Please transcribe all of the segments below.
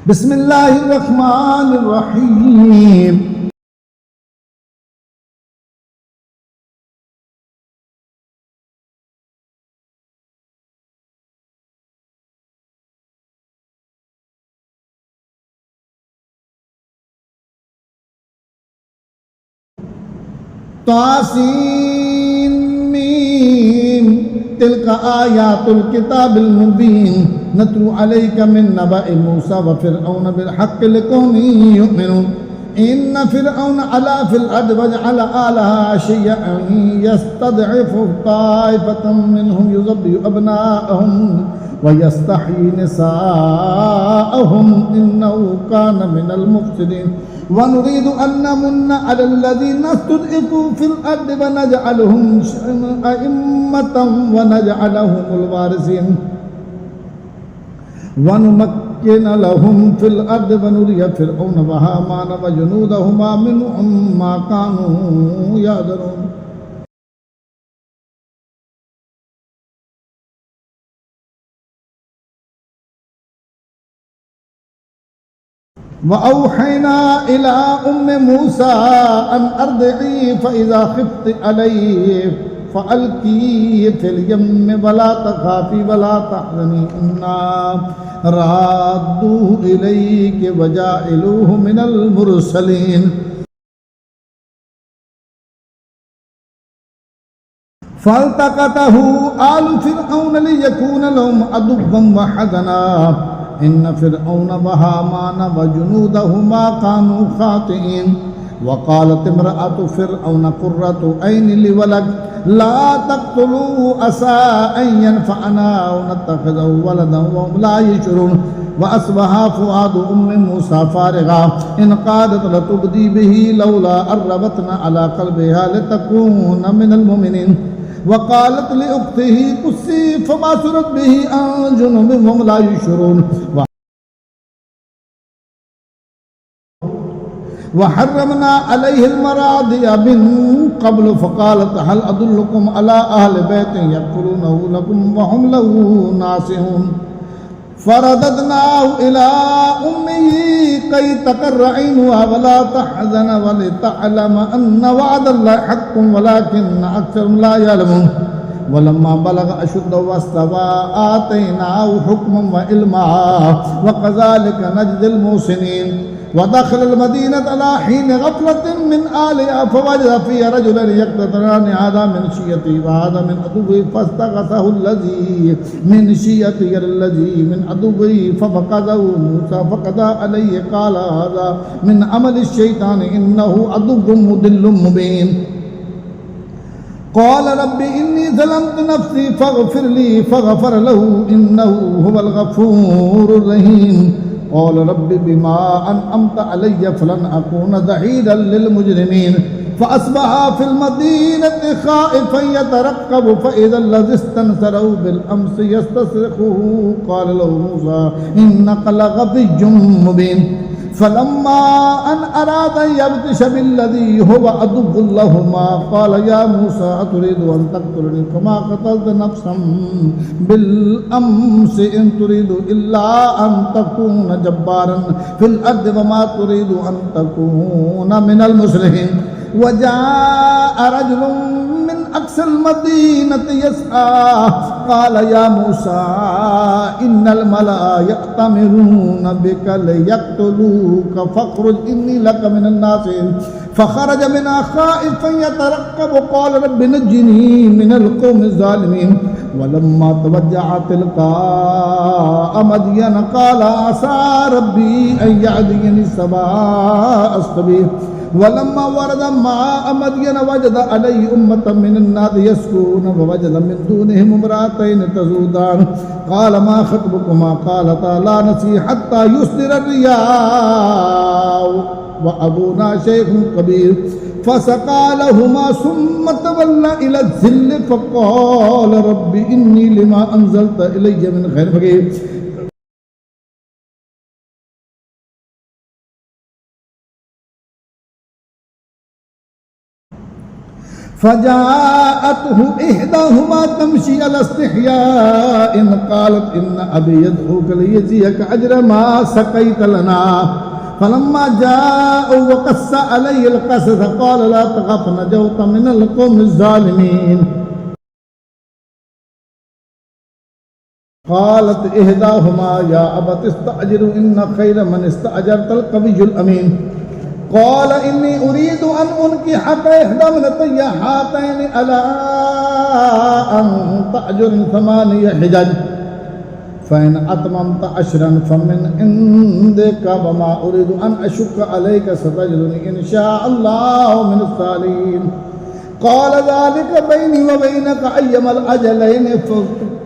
बिस्मिल्लाहिर्रहमानिर्रहीम। तासीन मीम तिलका आयातुल किताबिल मुबीन नतलू अलैका मिन नबाइ मूसा व फिरऔन बिल हक़्क़ि लिक़ौमिन युमिनून। इन्न फिरऔन अला फिल अर्द वजअल आलहा शियअन यस्तदइफु ताइफतम मिनहुम युज़ब्बिहु अबनाअहुम व यस्तहयी निसाअहुम इन्नहु कान मिनल मुफ़्सिदीन। वनुरीदु अन नमुन्ना अलल्लज़ीना इस्तुज़इफ़ू फिल अर्द व नजअलहुम अइम्मतम व नजअलहुमुल वारिसीन वनुमक्किन लहुम फिल अर्द वनुरिय फिरऔन व हामान व जुनूदहुमा मिनहुम मा कानू यहज़रून। वअौहैना इला उम्मि मूसा अन अर्दिई फ़इज़ा ख़िफ़्ति अलैहि फ़अल्क़ीहि फ़िल यम्मि वला तख़ाफ़ी वला तहज़नी इन्ना राद्दूहु इलैकि वजाइलूहु मिनल मुरसलीन। फ़ल्तक़तहु आलु फ़िरऔन लियकून लहुम अदुव्वन व हज़ना इन्न फ़िरऔन व हामान व जुनूदहुमा कानू ख़ातिईन। वक़ालत इम्रअतु फ़िरऔन क़ुर्रतु ऐन लिवलद ला तक़्तुलूहु असा अन यनफ़अना औ नत्तख़िज़हु वलदन व हुम ला यशऊरून। वअस्बहा फ़ुआदु उम्मि मूसा फ़ारिग़ा इन क़ादत लतुब्दी बिही लौला अन रबतना अला क़ल्बिहा लितकूना मिनल मुमिनीन। वक़ालत लिउख़्तिही क़ुस्सी फ़बासुरत बिही अन जुनुबिन व हुम ला यशऊरून। वहर्रमना अलैहिल मरादिअ मिन क़ब्ल फ़क़ालत हल अदुल्लुकुम अला अहलि बैतिन यक़फ़ुलूनहु लकुम व हुम लहू नासिहून। फ़रददनाहु इला उम्मिही कई तक़र्र ऐनुहा व ला तहज़न व लितअलम अन्न वअदल्लाहि हक़्क़ुन वलाकिन्न अक्सरहुम ला यअलमून। वलम्मा बलग अशुद्धहु वस्तवा आतैनाहु हुक्मन व इल्मा व कज़ालिका नजज़िल मुहसिनीन। वदख़लल मदीनत अला हीन ग़फ़लतिन मिन आलिहा फ़वजद फ़ीहा रजुलैन यक़्ततिलान हाज़ा मिन शिय्यतिही व हाज़ा मिन अदुव्विही फ़स्तग़ाथहु अल्लज़ी मिन शिय्यतिही अलल्लज़ी मिन अदुव्विही फ़वक़ज़हु मूसा फ़क़ज़ा अलैहि क़ाल हाज़ा मिन अमलि शैतान इन्नहु अदुव्वुन मुदिल्लुन मुबीन। क़ाल रब्बि इन्नी ज़लमतु नफ़्सी फ़ग़फ़िर ली फ़ग़फ़र लहू इन्नहु हुवल ग़फ़ूरुर रहीम। क़ाल रब्बि बिमा अनअमत अलय्य फ़लन अकून ज़हीरन लिल मुजरिमीन। फ़अस्बहा फ़िल मदीनति ख़ाइफ़न यतरक़्क़बु फ़इज़ा अल्लज़ी इस्तनसरहु बिल अम्सि यस्तस्रिख़ुहु क़ाल लहु मूसा इन्नका लग़विय्युम मुबीन। फ़लम्मा अन अराद अन यब्तिश बिल्लज़ी हुव अदुव्वुन लहुमा क़ाल या मूसा अतुरीदु अन तक़्तुलनी कमा क़तलत नफ़्सन बिल अम्सि इन तुरीदु इल्ला अन तकून जब्बारन फ़िल अर्दि व मा तुरीदु अन तकून मिनल मुस्लिहीन। वजाअ रजुलुन मिन अक़सल मदीनति यसआ क़ाल या मूसा इन्नल मलअ यअतमिरून बिका लियक़्तुलूका फ़ख़्रुज इन्नी लक मिनन नासिहीन। फ़ख़रज मिन्हा ख़ाइफ़न यतरक़्क़बु क़ाल रब्बि नज्जिनी मिनल क़ौमिज़ ज़ालिमीन। वलम्मा तवज्जह तिलक़ाअ मदयन क़ाल असा रब्बी अन यहदियनी सवाअ सबील। वलम्मा वरद माअ मदयन वजद अलैहि उम्मतन मिनन नास यस्क़ून ववजद मिन दूनिहिम इम्रअतैन तज़ूदान क़ाल मा ख़त्बुकुमा क़ालता ला नस्क़ी हत्ता युस्दिर रियाअ व अबूना शैख़ुन कबीर। फ़सक़ा लहुमा सुम्म तवल्ला इला ज़िल्ल फ़क़ाल रब्बि इन्नी लिमा अनज़लत इलय्य मिन ख़ैरिन फ़क़ीर। فجاءته إحداهما تمشي على استحياء قالت إن أبي يدعوك ليجزيك أجر ما سقيت لنا فلما جاء وقص عليه القصص قال لا تخف نجوت من القوم الظالمين قالت إحداهما يا أبت استأجر إن خير من استأجرت القوي الأمين قال إني أريد أن أنكحك إحدى ابنتي هاتين على أن تأجر 8 حجج فإن أتممت 10 فمن عندك وما أريد أن أشك عليك ستجدني إن شاء الله من الصالحين قال ذلك بيني وبينك أيما الأجلين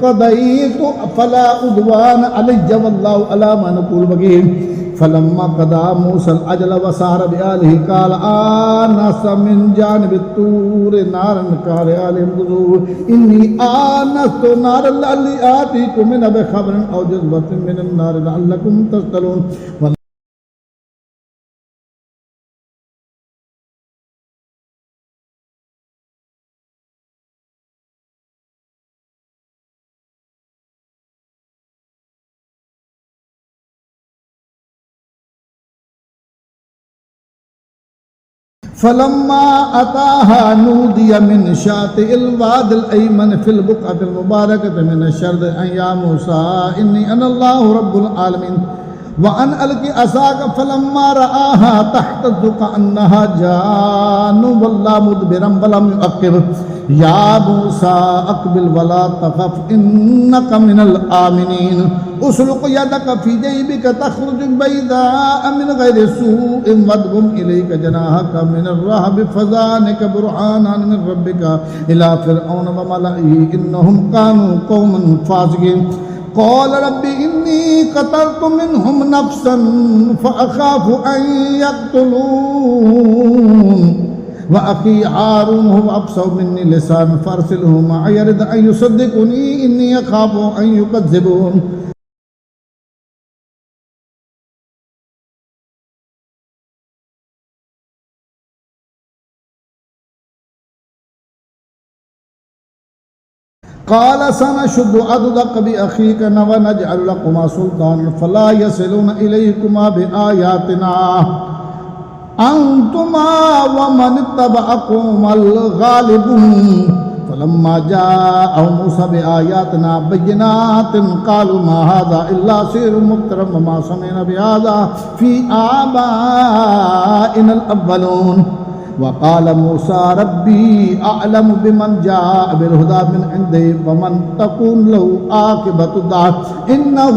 قضيت فلا عدوان علي والله على ما نقول وكيل فلما قضى موسى الأجل وسار بآله قال آنس من جانب الطور نارا قال آلهم خذوه إني آنست نارا لعلي آتيكم منها بخبر أو جذوة من النار لعلكم تصطلون فلما أتاها نودي من شاطئ الواد الأيمن في البقعة المباركة من الشرق أن يا موسى إني أنا الله رب العالمين وأن ألق عصاك فلما رآها تهتز كأنها جان ولا مدبرا ولم يعقب يا موسى أقبل ولا تخف إنك من الآمنين أسلق يدك في جيبك تخرج بيضاء من غير سوء واضم إليك جناحك من الرهب فذلك برهانان من ربك إلى فرعون وملئه إنهم كانوا قوما فاسقين قال رب إني قتلت منهم نفسا فأخاف أن يقتلون وأخي هارون هو أبصر مني لسان فأرسله معي يرد أن يصدقني إني أخاف أن يكذبون قال سنشد عضدك بأخيك ونجعل لكما سلطانا فلا يصلون إليكما بآياتنا أنتما ومن اتبعكم الغالبون فلما جاء موسى بآياتنا بينات قالوا ما هذا إلا سحر مفترى وما سمعنا بهذا في آبائنا الأولون وقال موسى ربي أعلم بمن جاء بالهدى من عنده ومن تكون له عاقبة الدار إنه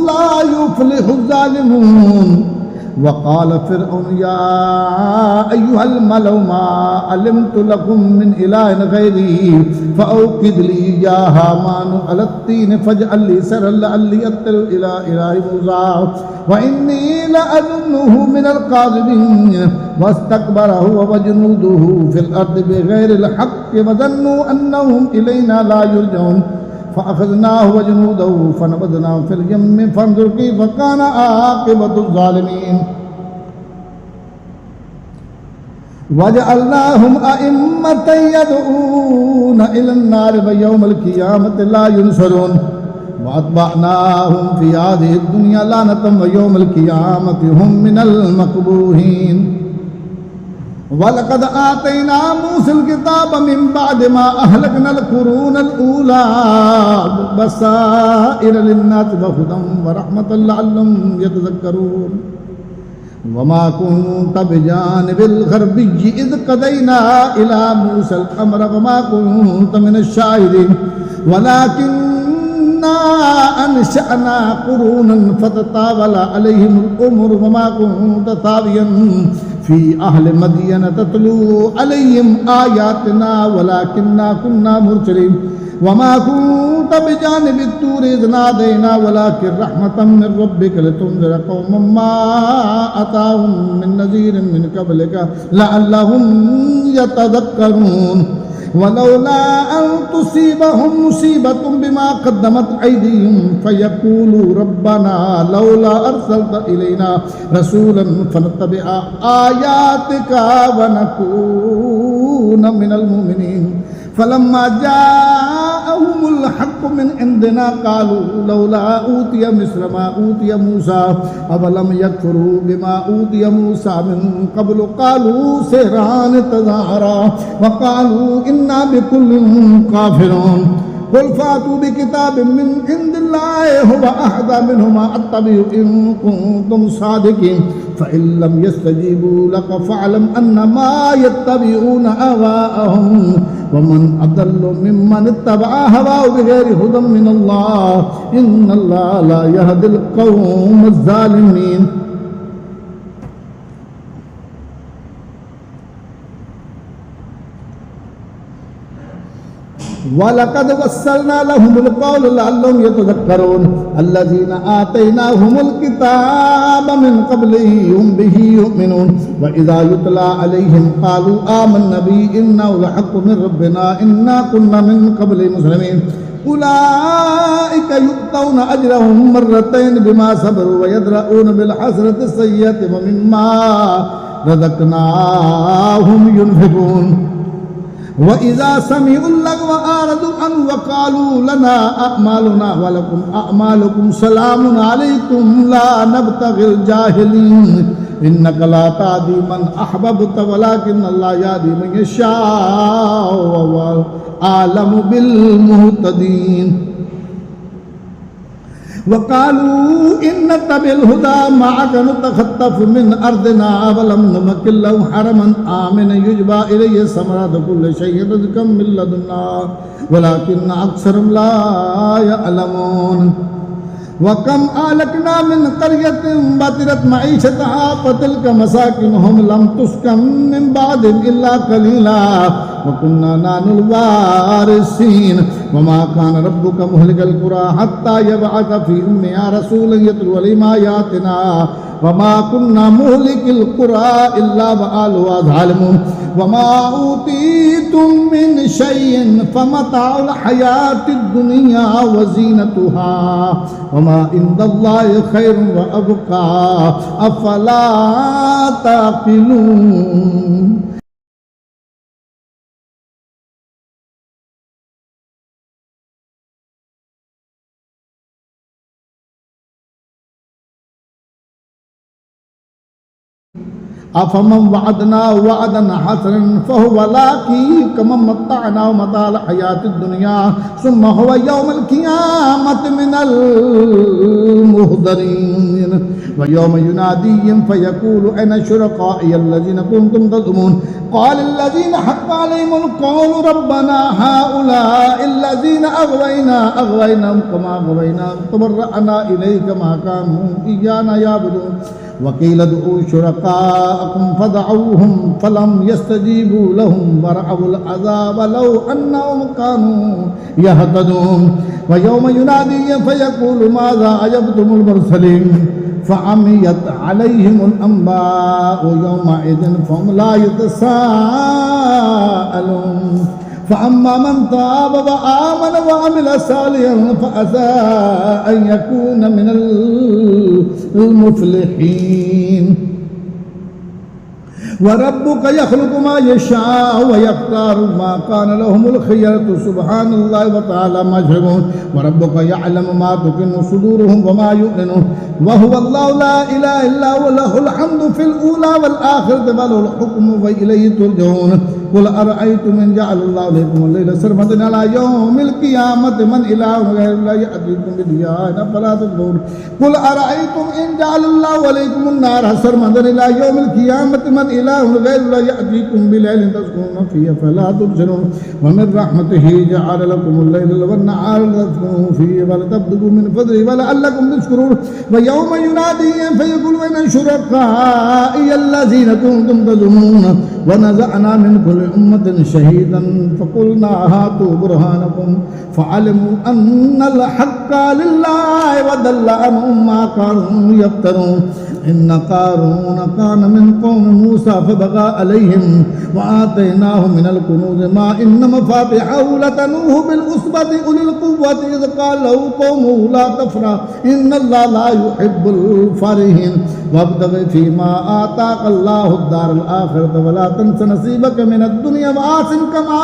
لا يفلح الظالمون وقال فرعون يا أيها الملأ ما علمت لكم من إله غيري فأوقد لي يا هامان على الطين فاجعل لي سرا لعلي أطلع إلى إله موسى وإني لأظنه من الكاذبين واستكبر هو وجنوده في الأرض بغير الحق وظنوا أنهم إلينا لا يرجعون فأخذناه وجنوده فنبذناه في اليم فانظر كيف كان عاقبة الظالمين وجعلناهم أئمة يدعون إلى النار ويوم القيامة لا ينصرون وأتبعناهم في هذه الدنيا لعنة ويوم القيامة هم من المقبوحين ولقد آتينا موسى الكتاب من بعد ما أهلكنا القرون الأولى بصائر للناس وهدى ورحمة لعلهم يتذكرون وما كنت بجانب الغربي إذ قضينا إلى موسى الأمر وما كنت من الشاهدين ولكننا أنشأنا قرونا فتطاول عليهم الأمر وما كنت ثاويا في أهل مدينة تتلو عليهم آياتنا ولكننا كنا مرسلين وما كنت بجانب الطور إذ نادينا ولكن رحمة من ربك لتنذر قوما ما أتاهم من نذير من قبلك لعلهم يتذكرون ولولا أن تصيبهم مصيبة بما قدمت أيديهم فيقولوا ربنا لولا أرسلت إلينا رسولا فنتبع آياتك ونكون يكون من المؤمنين فلما جاءهم الحق من عندنا قالوا لولا أوتي مثل ما أوتي موسى أولم يكفروا بما أوتي موسى من قبل قالوا سحران تظاهرا وقالوا إنا بكل كافرون قل فاتوا بكتاب من عند الله هو أهدى منهما أتبع إن كنتم صادقين فإن لم يستجيبوا لك فاعلم أنما يتبعون أهواءهم ومن أضل ممن اتبع هواه بغير هدى من الله إن الله لا يهدي القوم الظالمين وَلَقَدْ وَصَّلْنَا لَهُمُ الْقَوْلَ لَعَلَّهُمْ يَتَذَكَّرُونَ الَّذِينَ آتَيْنَاهُمُ الْكِتَابَ مِنْ قَبْلِهِ هُمْ بِهِ يُؤْمِنُونَ وَإِذَا يُتْلَى عَلَيْهِمْ قَالُوا آمَنَّا بِهِ إِنَّهُ لَحَقٌّ مِنْ رَبِّنَا إِنَّا كُنَّا مِنْ قَبْلِهِ مُسْلِمِينَ أولئك يؤتون أجرهم مرتين بما صبروا ويدرؤون بالحسنة السيئة ومما رزقناهم ينفقون وإذا سمعوا اللغو أعرضوا عنه وقالوا لنا أعمالنا ولكم أعمالكم سلام عليكم لا نبتغي الجاهلين إنك لا تهدي من أحببت ولكن الله يهدي من يشاء وهو أعلم بالمهتدين وقالوا إن نتبع الهدى معك نتخطف من أرضنا ولم نمكن له حرما آمنا يجبى إليه ثمرات كل شيء رزقا من لدنا ولكن أكثرهم لا يعلمون وكم أهلكنا من قرية بطرت معيشتها فتلك مساكنهم لم تسكن من بعدهم إلا قليلا وكنا نحن الوارثين وما كان ربك مهلك القرى حتى يبعث في أمها رسولا يتلو عليهم آياتنا وما كنا مهلك القرى إلا وأهلها ظالمون وما أوتيتم من شيء فمتاع الحياة الدنيا وزينتها وما عند الله خير وأبقى أفلا تعقلون أفمن وعدنا وعدا حسنا فهو لاقيه كمن متعناه متاع الحياة الدنيا ثم هو يوم القيامة من المهضرين ويوم يناديهم فيقول أين شركائي الذين كنتم تزعمون قال الذين حق عليهم القول ربنا هؤلاء الذين أغويناهم كما أغوينا تبرأنا إليك ما كانوا إيانا يعبدون وقيل ادعوا شركاءكم فدعوهم فلم يستجيبوا لهم ورأوا العذاب لو أنهم كانوا يهتدون ويوم يناديهم فيقول ماذا أجبتم المرسلين فعميت عليهم الأنباء يومئذ فهم لا يتساءلون فأما من تاب وآمن وعمل صالحا فعسى أن يكون من المفلحين وربك يخلق ما يشاء ويختار ما كان لهم الخيرة سبحان الله وتعالى ما يشركون وربك يعلم ما تكن صدورهم وما يعلنون وهو الله لا إله إلا هو له الحمد في الأولى والآخرة وله الحكم وإليه ترجعون قل أرأيتم إن جعل الله عليكم الليل سرمدا على يوم القيامة من إله غير الله يأتيكم بضياء أفلا تبصرون قل أرأيتم إن جعل الله عليكم النار سرمدا إلى يوم القيامة من إله غير الله يأتيكم بليل تسكنون فيه فلا تبصرون ومن رحمته جعل لكم الليل والنهار تسكنوا فيه ولتبتغوا من فضله ولعلكم تشكرون ويوم يناديهم فيقول أين شركائي الذين كنتم تزعمون ونزعنا من كل أمة شهيدا فقلنا هاتوا برهانكم فعلموا أن الحق لله وضل عنهم ما كانوا يفترون إن قارون كان من قوم موسى فبغى عليهم وآتيناه من الكنوز ما إن مفاتحه لتنوه بالعصبة أولي القوة إذ قال له قومه لا تفرح إن الله لا يحب الفرحين وابتغ فيما آتاك الله الدار الآخرة ولا تنس نصيبك من الدنيا وأحسن كما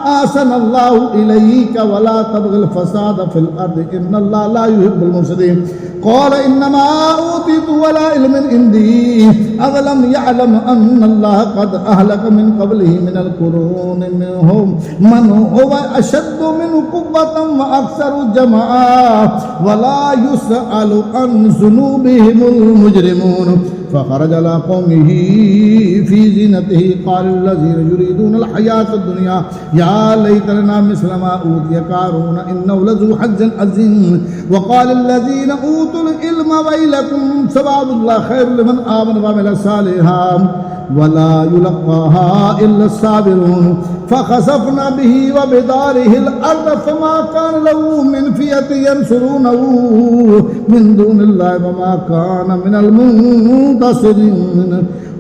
أحسن الله إليك ولا تبغ الفساد في الأرض إن الله لا يحب المفسدين قال إنما أوتيت على علم عندي أولم يعلم أن الله قد أهلك من قبله من القرون منهم من هو أشد منه قوة وأكثر جمعا ولا يسأل عن ذنوبهم المجرمون فخرج على قومه في زينته قال الذين يريدون الحياة الدنيا يا ليت لنا مثل ما أوتي قارون إنه لذو حظ عظيم وقال الذين أوتوا العلم ويلكم ثواب الله خير لمن آمن وعمل صالحا ولا يلقاها إلا الصابرون فخسفنا به وبداره الأرض فما كان له من فئة ينصرونه من دون الله وما كان من المنتصرين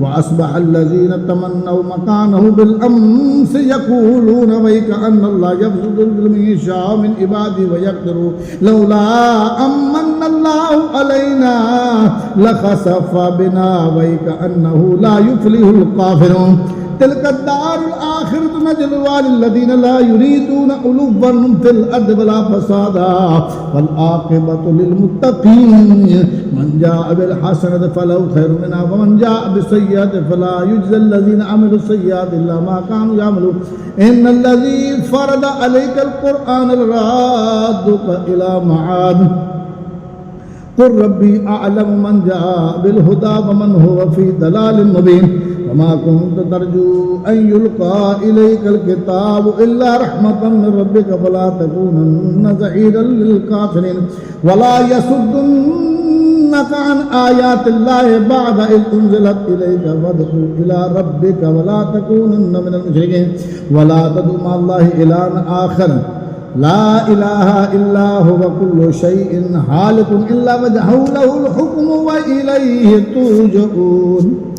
وأصبح الذين تمنوا مكانه بالأمس يقولون ويك أن الله يبسط الرزق لمن يشاء من عباده ويقدر لولا أمن الله علينا لخسف بنا ويك أنه لا يفلح الكافرون تلك الدار الآخرة نجعلها للذين لا يريدون علوا في الأرض ولا فسادا والعاقبة للمتقين من جاء بالحسنة فله خير منها ومن جاء بالسيئة فلا يجزى الذين عملوا السيئات إلا ما كانوا يعملون إن الذي فرض عليك القرآن لرادك إلى معاد قل ربي أعلم من جاء بالهدى ومن هو في ضلال مبين وما كنت ترجو أن يلقى إليك الكتاب إلا رحمة من ربك فلا تكونن ظهيرا للكافرين ولا يصدنك عن آيات الله بعد إذ أنزلت إليك فادع إلى ربك ولا تكونن من المشركين ولا تدع مع الله إلها آخر لا إله إلا هو كل شيء هالك إلا وجهه له الحكم وإليه ترجعون